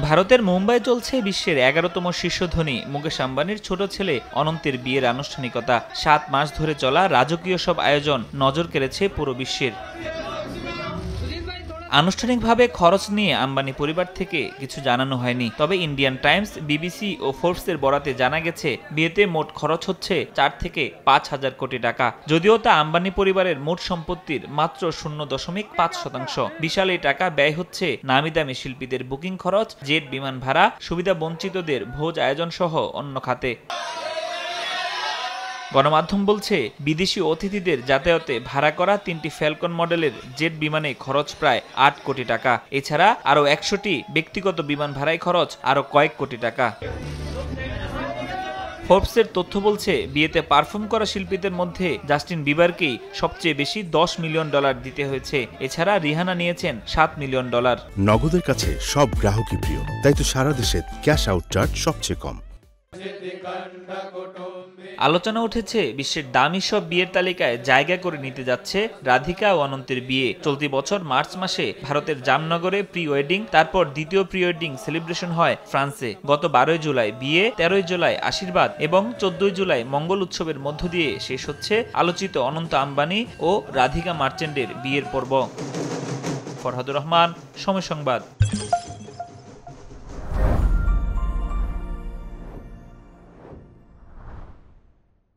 ভারতের মুম্বাই চলছে বিশ্বের ১১তম শীর্ষ ধনী মুকেশ আম্বানির ছোট ছেলে অনন্তের বিয়ের আনুষ্ঠানিকতা। ৭ মাস ধরে চলা রাজকীয় সব আয়োজন নজর কেড়েছে পুরো বিশ্বের। আনুষ্ঠানিকভাবে খরচ নিয়ে আম্বানি পরিবার থেকে কিছু জানানো হয়নি, তবে ইন্ডিয়ান টাইমস, বিবিসি ও ফোর্বসের বরাতে জানা গেছে বিয়েতে মোট খরচ হচ্ছে ৪ থেকে ৫ হাজার কোটি টাকা। যদিও তা আম্বানি পরিবারের মোট সম্পত্তির মাত্র ০.৫%। বিশাল এই টাকা ব্যয় হচ্ছে নামি দামি শিল্পীদের বুকিং খরচ, জেট বিমান ভাড়া, সুবিধা বঞ্চিতদের ভোজ আয়োজন সহ অন্য খাতে। গণমাধ্যম বলছে, বিদেশি অতিথিদের যাতায়াতে ভাড়া করা ৩টি ফ্যালকন মডেলের জেট বিমানে খরচ প্রায় ৮ কোটি টাকা। এছাড়া আরও ১০০টি ব্যক্তিগত বিমান ভাড়ায় খরচ আরও কয়েক কোটি টাকা। ফোর্বসের তথ্য বলছে, বিয়েতে পারফর্ম করা শিল্পীদের মধ্যে জাস্টিন বিবারকেই সবচেয়ে বেশি $১০ মিলিয়ন দিতে হয়েছে। এছাড়া রিহানা নিয়েছেন $৭ মিলিয়ন। নগদের কাছে সব গ্রাহকই প্রিয়, তাই তো সারা দেশে ক্যাশ আউট চার্জ সবচেয়ে কম। আলোচনা উঠেছে, বিশ্বের দামি সব বিয়ের তালিকায় জায়গা করে নিতে যাচ্ছে রাধিকা ও অনন্তের বিয়ে। চলতি বছর মার্চ মাসে ভারতের জামনগরে প্রি ওয়েডিং, তারপর দ্বিতীয় প্রি ওয়েডিং সেলিব্রেশন হয় ফ্রান্সে। গত ১২ জুলাই বিয়ে, ১৩ জুলাই আশীর্বাদ এবং ১৪ জুলাই মঙ্গল উৎসবের মধ্য দিয়ে শেষ হচ্ছে আলোচিত অনন্ত আম্বানি ও রাধিকা মার্চেন্টের বিয়ের পর্ব। ফরহাদুর রহমান, সময় সংবাদ।